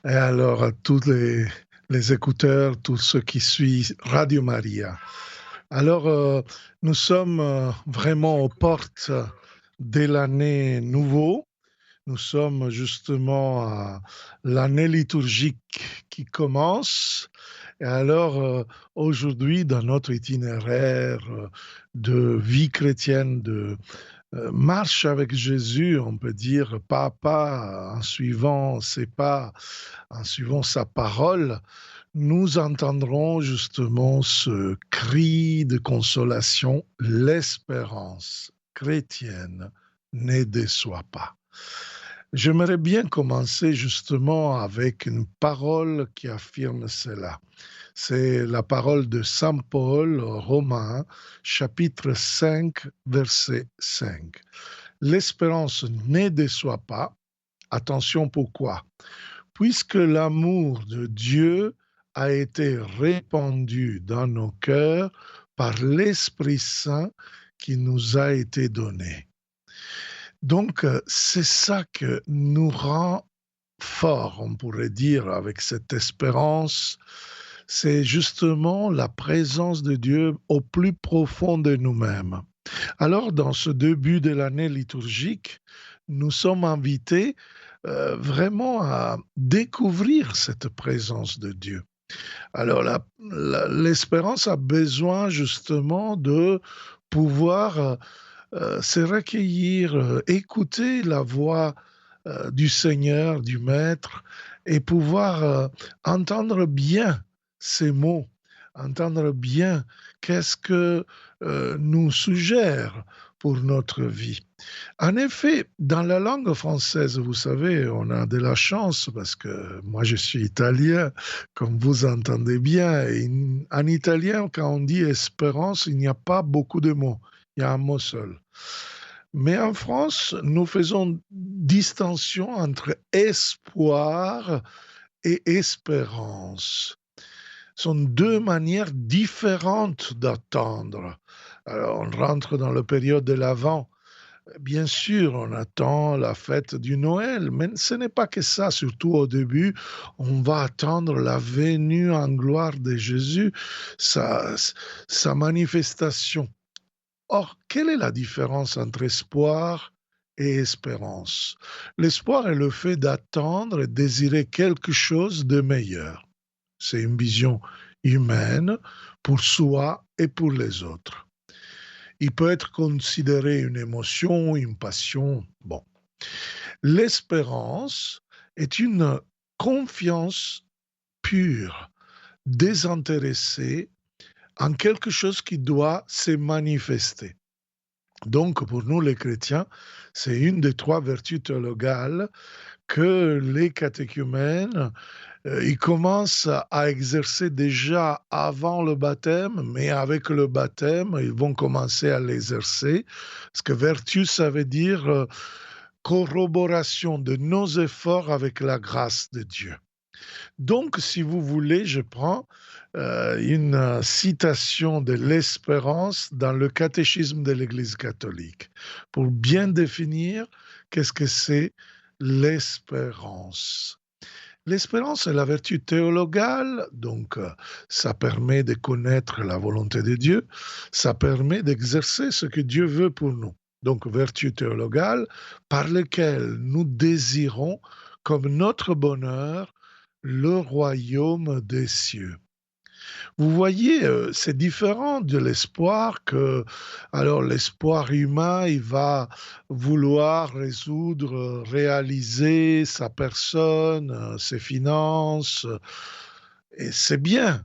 Et alors, à tous les écouteurs, tous ceux qui suivent Radio Maria. Alors, nous sommes vraiment aux portes de l'année nouveau. Nous sommes justement à l'année liturgique qui commence. Et alors, aujourd'hui, dans notre itinéraire de vie chrétienne, de marche avec Jésus, on peut dire, pas à pas, en suivant ses pas, en suivant sa parole, nous entendrons justement ce cri de consolation, l'espérance chrétienne ne déçoit pas. J'aimerais bien commencer justement avec une parole qui affirme cela. C'est la parole de Saint Paul aux Romains, chapitre 5, verset 5. L'espérance ne déçoit pas. Attention pourquoi? Puisque l'amour de Dieu a été répandu dans nos cœurs par l'Esprit Saint qui nous a été donné. Donc, c'est ça que nous rend forts, on pourrait dire, avec cette espérance. C'est justement la présence de Dieu au plus profond de nous-mêmes. Alors, dans ce début de l'année liturgique, nous sommes invités vraiment à découvrir cette présence de Dieu. Alors, l'espérance a besoin justement de pouvoir se recueillir, écouter la voix du Seigneur, du Maître, et pouvoir entendre bien ces mots, entendre bien qu'est-ce que nous suggère pour notre vie. En effet, dans la langue française, vous savez, on a de la chance parce que moi je suis italien, comme vous entendez bien. Et en italien, quand on dit espérance, il n'y a pas beaucoup de mots. Il y a un mot seul. Mais en France, nous faisons distinction entre espoir et espérance. Ce sont deux manières différentes d'attendre. Alors, on rentre dans la période de l'Avent. Bien sûr, on attend la fête du Noël, mais ce n'est pas que ça. Surtout au début, on va attendre la venue en gloire de Jésus, sa, sa manifestation. Or, quelle est la différence entre espoir et espérance? L'espoir est le fait d'attendre et désirer quelque chose de meilleur. C'est une vision humaine pour soi et pour les autres. Il peut être considéré une émotion, une passion. Bon. L'espérance est une confiance pure, désintéressée en quelque chose qui doit se manifester. Donc, pour nous les chrétiens, c'est une des trois vertus théologales que les catéchumènes ils commencent à exercer déjà avant le baptême, mais avec le baptême, ils vont commencer à l'exercer. Parce que vertu, ça veut dire corroboration de nos efforts avec la grâce de Dieu. Donc, si vous voulez, je prends une citation de l'espérance dans le catéchisme de l'Église catholique pour bien définir qu'est-ce que c'est l'espérance. L'espérance est la vertu théologale, donc ça permet de connaître la volonté de Dieu, ça permet d'exercer ce que Dieu veut pour nous. Donc vertu théologale par laquelle nous désirons comme notre bonheur le royaume des cieux. Vous voyez, c'est différent de l'espoir que, alors l'espoir humain, il va vouloir résoudre, réaliser sa personne, ses finances, et c'est bien.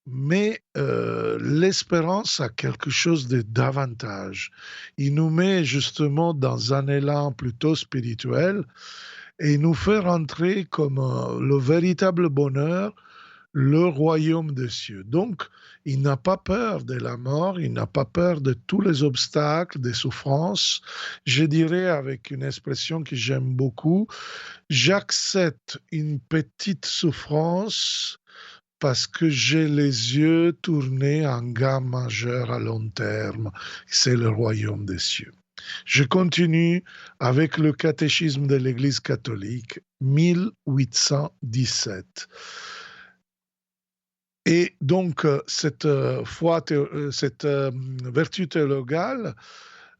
Mais l'espérance a quelque chose de davantage. Il nous met justement dans un élan plutôt spirituel et il nous fait rentrer comme le véritable bonheur le royaume des cieux. Donc, il n'a pas peur de la mort, il n'a pas peur de tous les obstacles, des souffrances. Je dirais avec une expression que j'aime beaucoup, j'accepte une petite souffrance parce que j'ai les yeux tournés en gamme majeure à long terme. C'est le royaume des cieux. Je continue avec le catéchisme de l'Église catholique, 1817. Et donc, cette vertu théologale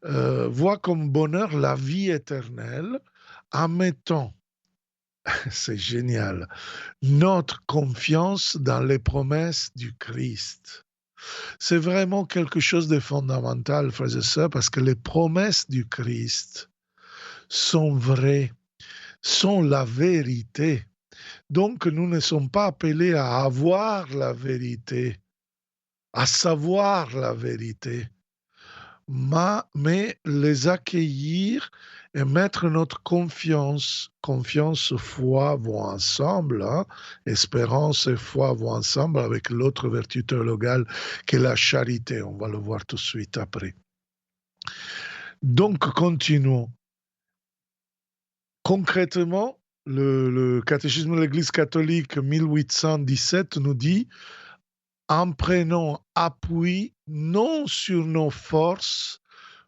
voit comme bonheur la vie éternelle en mettant, c'est génial, notre confiance dans les promesses du Christ. C'est vraiment quelque chose de fondamental, frères et sœurs, parce que les promesses du Christ sont vraies, sont la vérité. Donc, nous ne sommes pas appelés à avoir la vérité, à savoir la vérité, mais les accueillir et mettre notre confiance, foi vont ensemble, hein. Espérance et foi vont ensemble avec l'autre vertu théologale qui est la charité. On va le voir tout de suite après. Donc, continuons. Concrètement, le catéchisme de l'Église catholique 1817 nous dit en prenant appui non sur nos forces,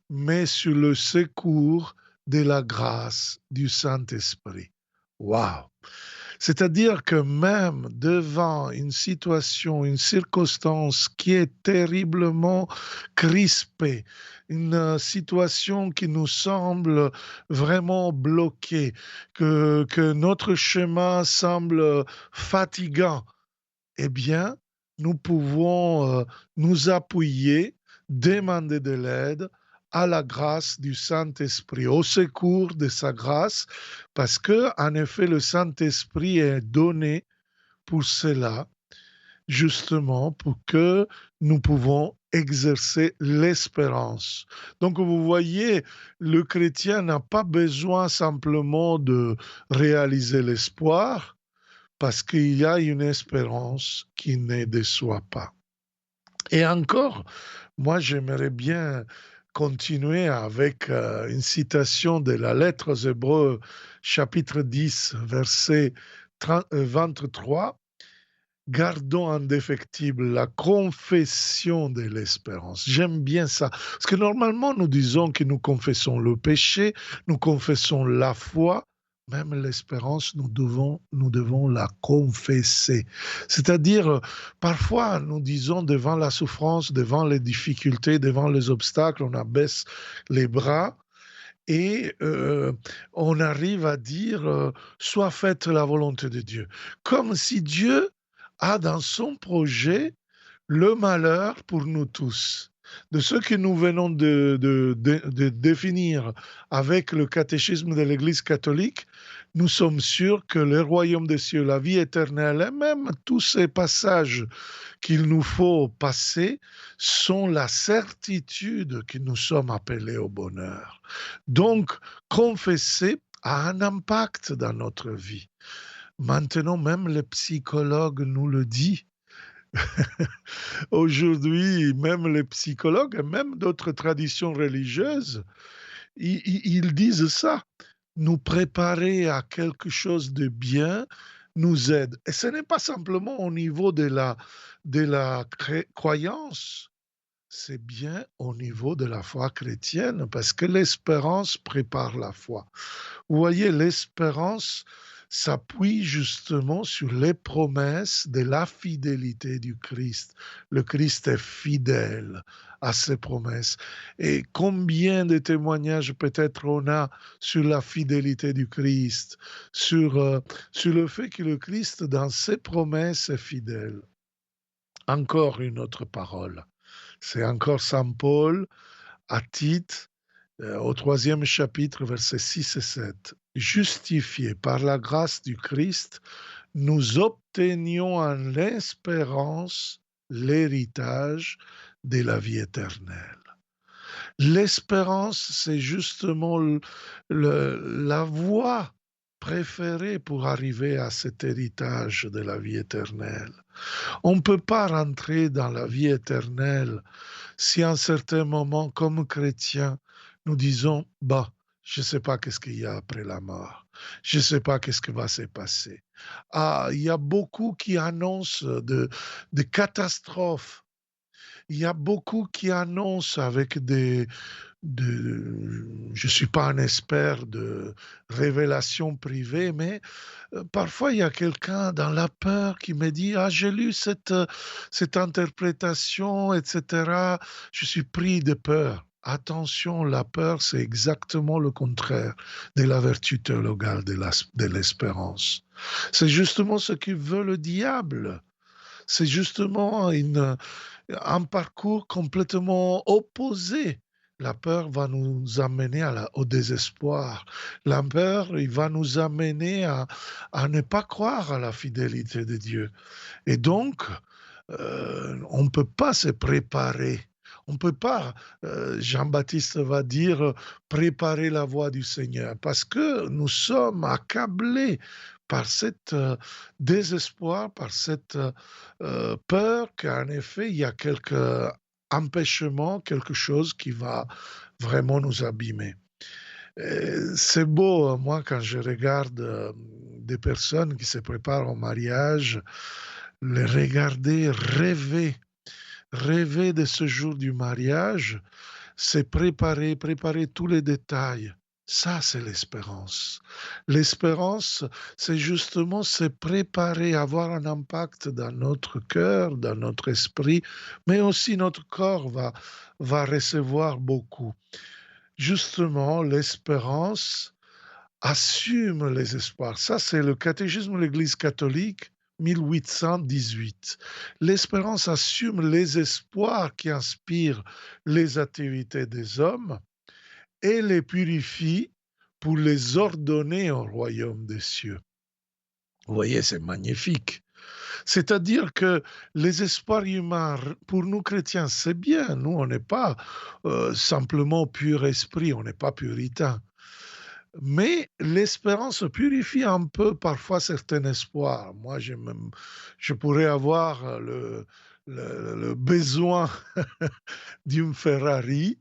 mais sur le secours de la grâce du Saint-Esprit. Waouh! C'est-à-dire que même devant une situation, une circonstance qui est terriblement crispée, une situation qui nous semble vraiment bloquée, que notre chemin semble fatigant, eh bien, nous pouvons nous appuyer, demander de l'aide à la grâce du Saint-Esprit, au secours de sa grâce, parce que, en effet, le Saint-Esprit est donné pour cela, justement, pour que nous pouvons exercer l'espérance. Donc, vous voyez, le chrétien n'a pas besoin simplement de réaliser l'espoir, parce qu'il y a une espérance qui ne déçoit pas. Et encore, moi j'aimerais bien continuer avec une citation de la lettre aux Hébreux, chapitre 10, verset 23. Gardons indéfectible la confession de l'espérance. J'aime bien ça. Parce que normalement, nous disons que nous confessons le péché, nous confessons la foi, même l'espérance, nous devons la confesser. C'est-à-dire, parfois, nous disons devant la souffrance, devant les difficultés, devant les obstacles, on abaisse les bras et on arrive à dire, soit faite la volonté de Dieu. Comme si Dieu a dans son projet le malheur pour nous tous. De ce que nous venons de définir avec le catéchisme de l'Église catholique, nous sommes sûrs que le royaume des cieux, la vie éternelle et même tous ces passages qu'il nous faut passer sont la certitude que nous sommes appelés au bonheur. Donc, confesser a un impact dans notre vie. Maintenant, même les psychologues nous le disent. Aujourd'hui, même les psychologues et même d'autres traditions religieuses, ils disent ça. Nous préparer à quelque chose de bien nous aide. Et ce n'est pas simplement au niveau de la croyance, c'est bien au niveau de la foi chrétienne, parce que l'espérance prépare la foi. Vous voyez, l'espérance s'appuie justement sur les promesses de la fidélité du Christ. Le Christ est fidèle à ses promesses. Et combien de témoignages peut-être on a sur la fidélité du Christ, sur le fait que le Christ, dans ses promesses, est fidèle. Encore une autre parole. C'est encore Saint Paul à Tite, au 3e chapitre, versets 6 et 7. Justifiés par la grâce du Christ, nous obtenions en l'espérance l'héritage de la vie éternelle. L'espérance, c'est justement la voie préférée pour arriver à cet héritage de la vie éternelle. On ne peut pas rentrer dans la vie éternelle si à un certain moment, comme chrétiens, nous disons, bah, je ne sais pas qu'est-ce qu'il y a après la mort. Je ne sais pas qu'est-ce qui va se passer. Ah, il y a beaucoup qui annoncent de catastrophes. il y a beaucoup qui annoncent avec je ne suis pas un expert de révélations privées, mais parfois il y a quelqu'un dans la peur qui me dit, ah, j'ai lu cette interprétation, etc. Je suis pris de peur. Attention, la peur, c'est exactement le contraire de la vertu théologale de l'espérance. C'est justement ce que veut le diable. C'est justement un parcours complètement opposé. La peur va nous amener au désespoir. La peur, il va nous amener à ne pas croire à la fidélité de Dieu. Et donc, on ne peut pas se préparer. On ne peut pas, Jean-Baptiste va dire, préparer la voie du Seigneur, parce que nous sommes accablés par cet désespoir, par cette peur qu'en effet, il y a quelque empêchement, quelque chose qui va vraiment nous abîmer. C'est beau, moi, quand je regarde des personnes qui se préparent au mariage, les regarder rêver de ce jour du mariage, c'est préparer tous les détails. Ça, c'est l'espérance. L'espérance, c'est justement se préparer, avoir un impact dans notre cœur, dans notre esprit, mais aussi notre corps va recevoir beaucoup. Justement, l'espérance assume les espoirs. Ça, c'est le catéchisme de l'Église catholique, 1818. L'espérance assume les espoirs qui inspirent les activités des hommes et les purifie pour les ordonner au royaume des cieux. Vous voyez, c'est magnifique. C'est-à-dire que les espoirs humains, pour nous chrétiens, c'est bien. Nous, on n'est pas simplement pur esprit, on n'est pas puritain. Mais l'espérance purifie un peu parfois certains espoirs. Moi, je pourrais avoir le besoin d'une Ferrari,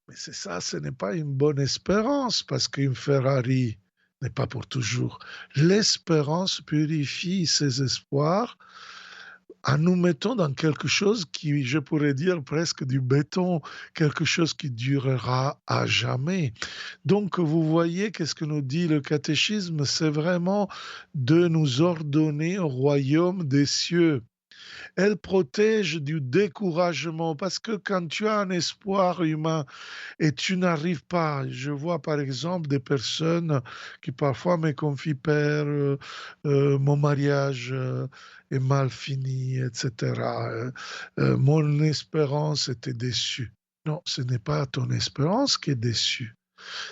mais c'est ça, ce n'est pas une bonne espérance parce qu'une Ferrari n'est pas pour toujours. L'espérance purifie ses espoirs en nous mettant dans quelque chose qui, je pourrais dire, presque du béton, quelque chose qui durera à jamais. Donc, vous voyez, qu'est-ce que nous dit le catéchisme? C'est vraiment de nous ordonner au royaume des cieux. Elle protège du découragement parce que quand tu as un espoir humain et tu n'arrives pas, je vois par exemple des personnes qui parfois me confient, Père, mon mariage est mal fini, etc. Mon espérance était déçue. Non, ce n'est pas ton espérance qui est déçue.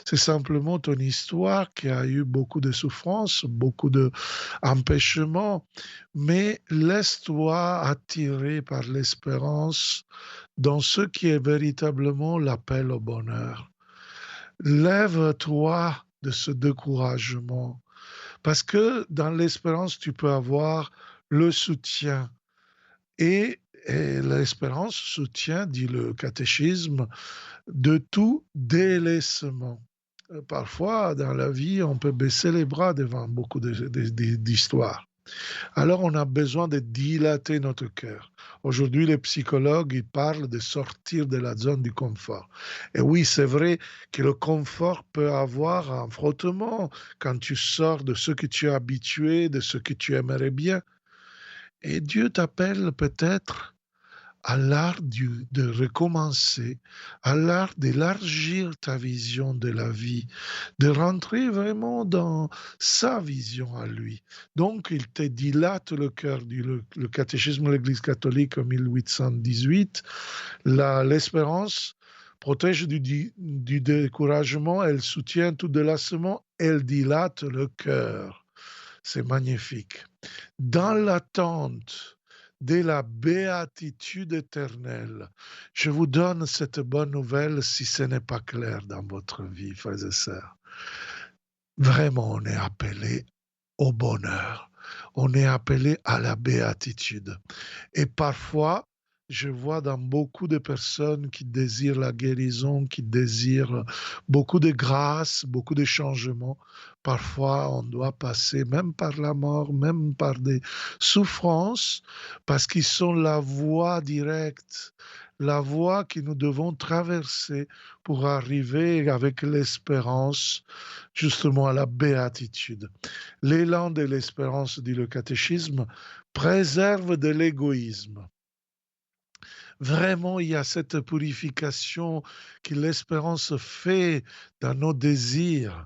C'est simplement ton histoire qui a eu beaucoup de souffrances, beaucoup d'empêchements, mais laisse-toi attirer par l'espérance dans ce qui est véritablement l'appel au bonheur. Lève-toi de ce découragement, parce que dans l'espérance, tu peux avoir le soutien. Et l'espérance soutient, dit le catéchisme, de tout délaissement. Parfois, dans la vie, on peut baisser les bras devant beaucoup d'histoires. Alors, on a besoin de dilater notre cœur. Aujourd'hui, les psychologues, ils parlent de sortir de la zone du confort. Et oui, c'est vrai que le confort peut avoir un frottement quand tu sors de ce que tu es habitué, de ce que tu aimerais bien. Et Dieu t'appelle peut-être à l'art de recommencer, à l'art d'élargir ta vision de la vie, de rentrer vraiment dans sa vision à lui. Donc, il te dilate le cœur, le catéchisme de l'Église catholique en 1818, l'espérance protège du découragement, elle soutient tout délassement, elle dilate le cœur. C'est magnifique. Dans l'attente de la béatitude éternelle, je vous donne cette bonne nouvelle si ce n'est pas clair dans votre vie, frères et sœurs. Vraiment, on est appelé au bonheur. On est appelé à la béatitude. Et parfois, je vois dans beaucoup de personnes qui désirent la guérison, qui désirent beaucoup de grâce, beaucoup de changements. Parfois, on doit passer même par la mort, même par des souffrances, parce qu'ils sont la voie directe, la voie que nous devons traverser pour arriver avec l'espérance justement à la béatitude. L'élan de l'espérance, dit le catéchisme, préserve de l'égoïsme. Vraiment, il y a cette purification que l'espérance fait dans nos désirs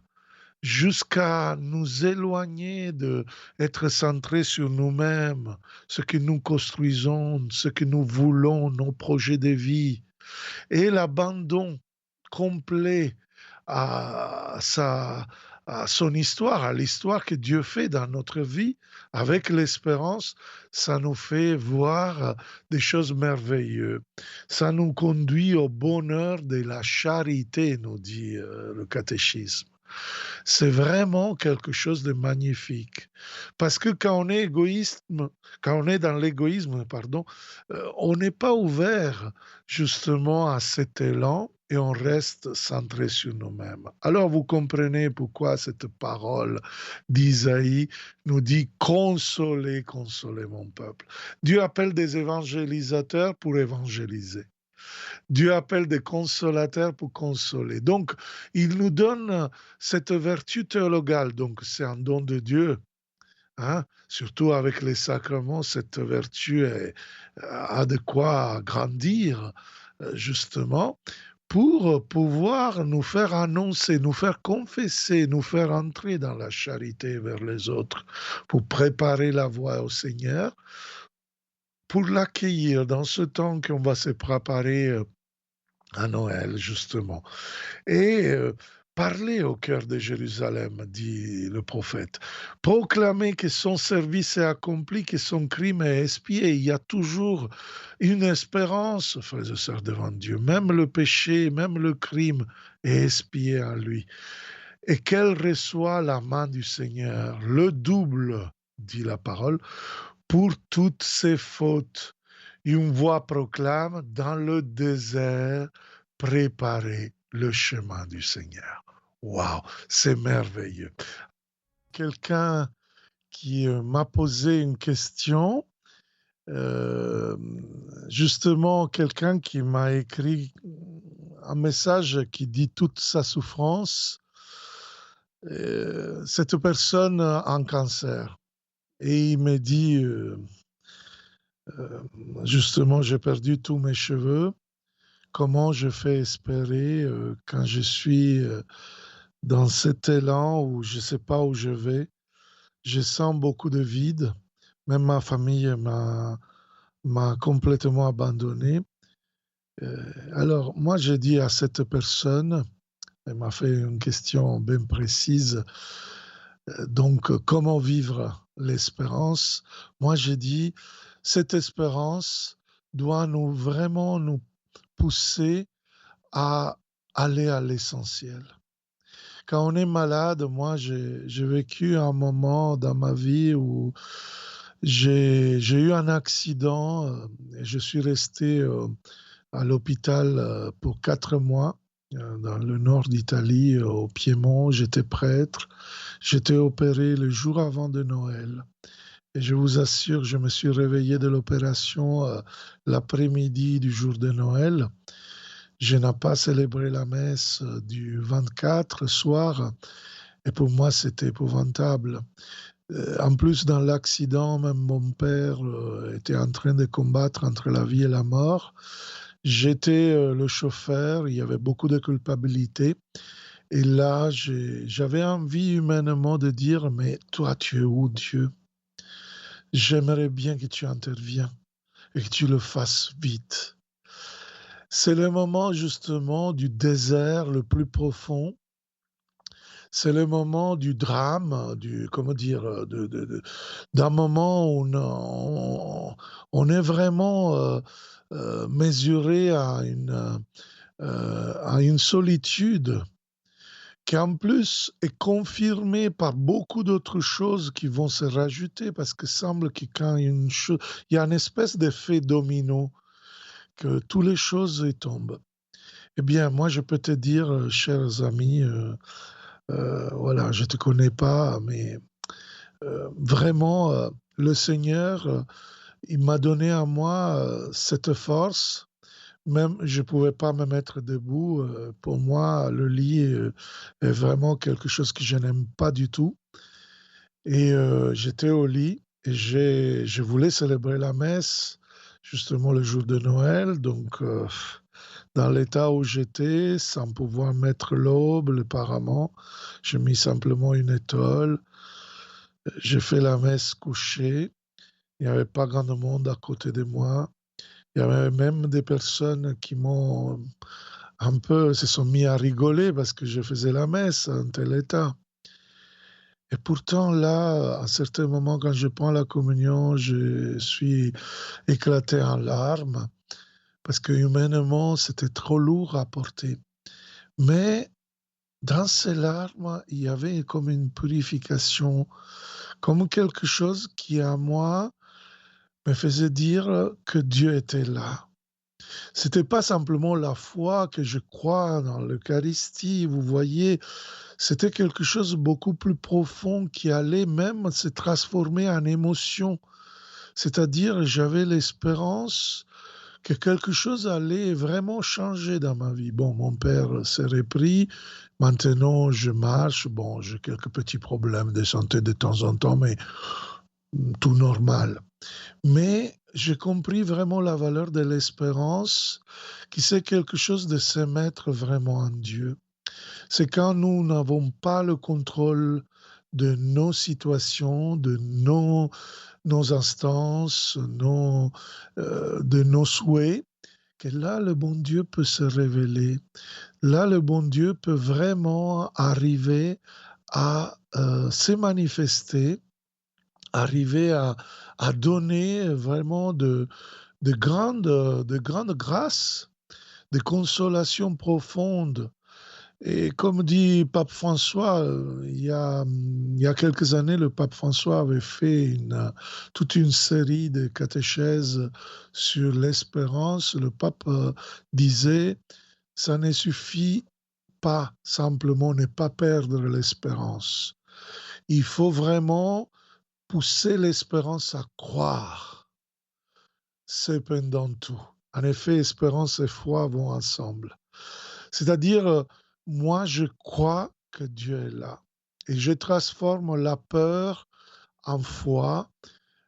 jusqu'à nous éloigner de être centrés sur nous-mêmes, ce que nous construisons, ce que nous voulons, nos projets de vie, et l'abandon complet à sa à son histoire, à l'histoire que Dieu fait dans notre vie, avec l'espérance, ça nous fait voir des choses merveilleuses. Ça nous conduit au bonheur de la charité, nous dit le catéchisme. C'est vraiment quelque chose de magnifique. Parce que quand on est égoïste, quand on est dans l'égoïsme, pardon, on n'est pas ouvert justement à cet élan et on reste centré sur nous-mêmes. Alors vous comprenez pourquoi cette parole d'Isaïe nous dit consolez, consolez mon peuple. Dieu appelle des évangélisateurs pour évangéliser. Dieu appelle des consolateurs pour consoler. Donc, il nous donne cette vertu théologale. Donc, c'est un don de Dieu. Hein. Surtout avec les sacrements, cette vertu a de quoi grandir, justement, pour pouvoir nous faire annoncer, nous faire confesser, nous faire entrer dans la charité vers les autres, pour préparer la voie au Seigneur, pour l'accueillir dans ce temps qu'on va se préparer à Noël, justement. Et parler au cœur de Jérusalem, dit le prophète. Proclamer que son service est accompli, que son crime est expié. Il y a toujours une espérance, frères et sœurs, devant Dieu. Même le péché, même le crime est expié en lui. Et qu'elle reçoit la main du Seigneur, le double, dit la parole, pour toutes ses fautes. Une voix proclame dans le désert, préparez le chemin du Seigneur. Waouh, c'est merveilleux. Quelqu'un qui m'a posé une question, euh, justement quelqu'un qui m'a écrit un message qui dit toute sa souffrance. Cette personne a un cancer et il me dit justement j'ai perdu tous mes cheveux. Comment je fais espérer quand je suis dans cet élan où je ne sais pas où je vais, je sens beaucoup de vide. Même ma famille m'a complètement abandonné. Alors, moi, j'ai dit à cette personne, elle m'a fait une question bien précise, donc, comment vivre l'espérance? Moi, j'ai dit, cette espérance doit nous vraiment nous pousser à aller à l'essentiel. Quand on est malade, moi, j'ai vécu un moment dans ma vie où j'ai eu un accident et je suis resté à l'hôpital pour 4 mois dans le nord d'Italie, au Piémont. J'étais prêtre. J'étais opéré le jour avant de Noël. Et je vous assure, je me suis réveillé de l'opération l'après-midi du jour de Noël. Je n'ai pas célébré la messe du 24 soir et pour moi c'était épouvantable. En plus, dans l'accident, même mon père était en train de combattre entre la vie et la mort. J'étais le chauffeur, il y avait beaucoup de culpabilité. Et là, j'avais envie humainement de dire, mais toi, tu es où, Dieu? J'aimerais bien que tu interviennes et que tu le fasses vite. C'est le moment justement du désert le plus profond. C'est le moment du drame, comment dire, d'un moment où on est vraiment mesuré à une solitude qui en plus est confirmée par beaucoup d'autres choses qui vont se rajouter parce que semble que quand il y a une espèce d'effet domino. que toutes les choses y tombent. Eh bien, moi, je peux te dire, chers amis, voilà, je te connais pas, mais vraiment, le Seigneur, il m'a donné à moi cette force. Même, je pouvais pas me mettre debout. Pour moi, le lit est vraiment quelque chose que je n'aime pas du tout. Et j'étais au lit et je voulais célébrer la messe, justement le jour de Noël. Donc, dans l'état où j'étais, sans pouvoir mettre l'aube, le parament, j'ai mis simplement une étole. J'ai fait la messe couchée. Il n'y avait pas grand monde à côté de moi. Il y avait même des personnes qui m'ont un peu, se sont mis à rigoler parce que je faisais la messe en tel état. Et pourtant, là, à certains moments, quand je prends la communion, je suis éclaté en larmes parce que humainement, c'était trop lourd à porter. Mais dans ces larmes, il y avait comme une purification, comme quelque chose qui, à moi, me faisait dire que Dieu était là. C'était pas simplement la foi que je crois dans l'Eucharistie, vous voyez, c'était quelque chose de beaucoup plus profond qui allait même se transformer en émotion. C'est-à-dire, j'avais l'espérance que quelque chose allait vraiment changer dans ma vie. Bon, mon père s'est repris. Maintenant, je marche. Bon, j'ai quelques petits problèmes de santé de temps en temps, mais tout normal. Mais j'ai compris vraiment la valeur de l'espérance, qui c'est quelque chose de se mettre vraiment en Dieu. C'est quand nous n'avons pas le contrôle de nos situations, de nos instances, de nos souhaits, que là, le bon Dieu peut se révéler. Là, le bon Dieu peut vraiment arriver à se manifester, arriver à donner vraiment de grandes grâces, de consolations profondes. Et comme dit Pape François, il y a quelques années, le Pape François avait fait toute une série de catéchèses sur l'espérance. Le Pape disait, ça ne suffit pas simplement ne pas perdre l'espérance. Il faut vraiment pousser l'espérance à croire. C'est pendant tout. En effet, espérance et foi vont ensemble. C'est-à-dire, moi, je crois que Dieu est là. Et je transforme la peur en foi.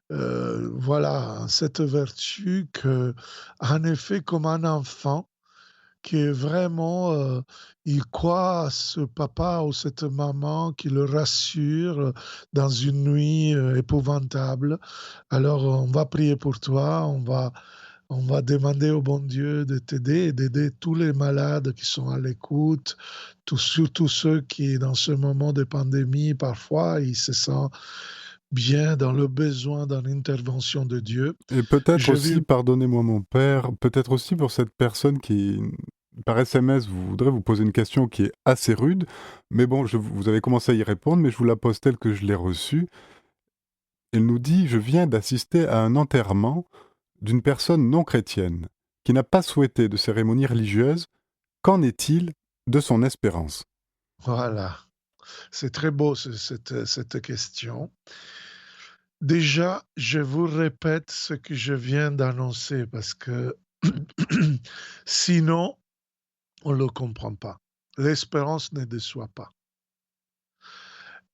Voilà, cette vertu que, en effet, comme un enfant, qui est vraiment, il croit à ce papa ou cette maman qui le rassure dans une nuit épouvantable. Alors, on va prier pour toi, on va demander au bon Dieu de t'aider et d'aider tous les malades qui sont à l'écoute, surtout ceux qui, dans ce moment de pandémie, parfois, ils se sentent bien dans le besoin d'une intervention de Dieu. Et peut-être J'ai aussi, vu, pardonnez-moi mon père, peut-être aussi pour cette personne qui, par SMS, voudrait vous poser une question qui est assez rude, mais bon, vous avez commencé à y répondre, mais je vous la pose telle que je l'ai reçue. Elle nous dit, je viens d'assister à un enterrement d'une personne non chrétienne, qui n'a pas souhaité de cérémonie religieuse. Qu'en est-il de son espérance? voilà, c'est très beau cette question. Déjà, je vous répète ce que je viens d'annoncer parce que sinon, on ne le comprend pas. L'espérance ne déçoit pas.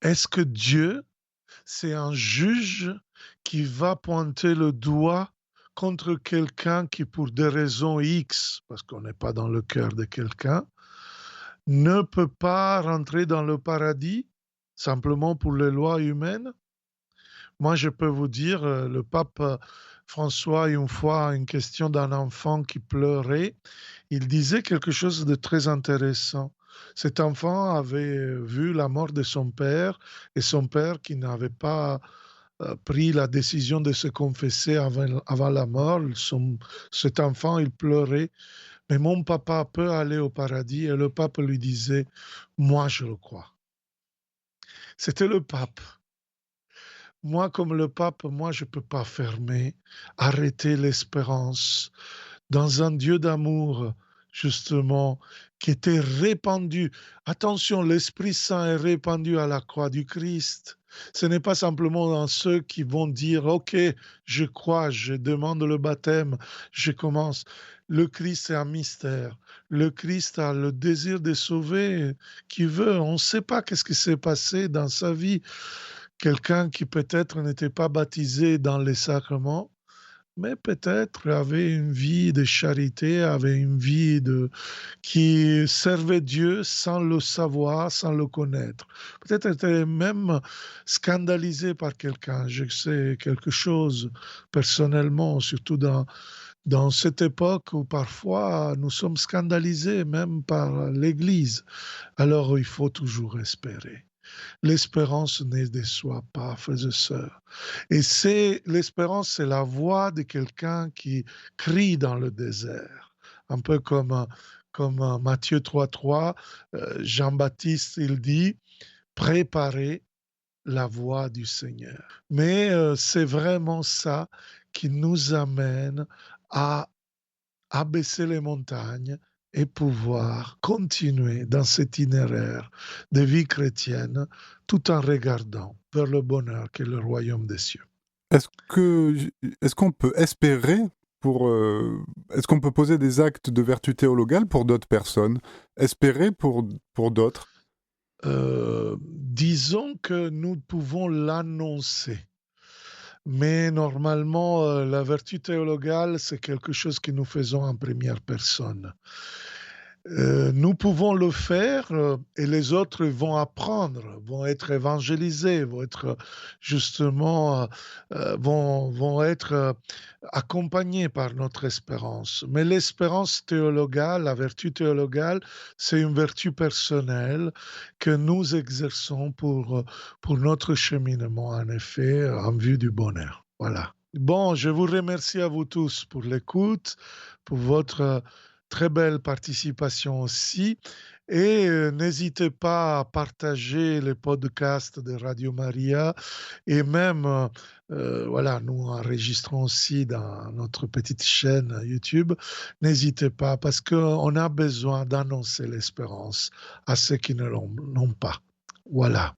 Est-ce que Dieu, c'est un juge qui va pointer le doigt contre quelqu'un qui, pour des raisons X, parce qu'on n'est pas dans le cœur de quelqu'un, ne peut pas rentrer dans le paradis simplement pour les lois humaines? Moi, je peux vous dire, le pape François, une fois, à une question d'un enfant qui pleurait, il disait quelque chose de très intéressant. Cet enfant avait vu la mort de son père et son père qui n'avait pas pris la décision de se confesser avant la mort. Cet enfant, il pleurait, mais mon papa peut aller au paradis et le pape lui disait, moi je le crois. C'était le pape. Moi, comme le pape, moi, je ne peux pas fermer, arrêter l'espérance dans un Dieu d'amour, justement, qui était répandu. Attention, l'Esprit Saint est répandu à la croix du Christ. Ce n'est pas simplement dans ceux qui vont dire, OK, je crois, je demande le baptême, je commence. Le Christ est un mystère. Le Christ a le désir de sauver qui veut. On ne sait pas qu'est-ce qui s'est passé dans sa vie. Quelqu'un qui peut-être n'était pas baptisé dans les sacrements, mais peut-être avait une vie de charité, avait une vie qui servait Dieu sans le savoir, sans le connaître. Peut-être était même scandalisé par quelqu'un. Je sais quelque chose personnellement, surtout dans cette époque où parfois nous sommes scandalisés même par l'Église. Alors il faut toujours espérer. L'espérance ne déçoit pas, frères et sœurs. Et l'espérance, c'est la voix de quelqu'un qui crie dans le désert. Un peu comme Matthieu 3,3, Jean-Baptiste, il dit, préparez la voie du Seigneur. Mais c'est vraiment ça qui nous amène à abaisser les montagnes et pouvoir continuer dans cet itinéraire de vie chrétienne tout en regardant vers le bonheur qu'est le royaume des cieux. Est-ce que est-ce qu'on peut espérer pour est-ce qu'on peut poser des actes de vertu théologale pour d'autres personnes? Espérer pour d'autres? Disons que nous pouvons l'annoncer. Mais normalement, la vertu théologale, c'est quelque chose que nous faisons en première personne. Nous pouvons le faire et les autres vont apprendre, vont être évangélisés, vont être justement, vont être accompagnés par notre espérance. Mais l'espérance théologale, la vertu théologale, c'est une vertu personnelle que nous exerçons pour notre cheminement, en effet, en vue du bonheur. Voilà. Bon, je vous remercie à vous tous pour l'écoute, pour votre très belle participation aussi. Et n'hésitez pas à partager les podcasts de Radio Maria. Et même, voilà, nous enregistrons aussi dans notre petite chaîne YouTube. N'hésitez pas parce qu'on a besoin d'annoncer l'espérance à ceux qui ne l'ont pas. Voilà.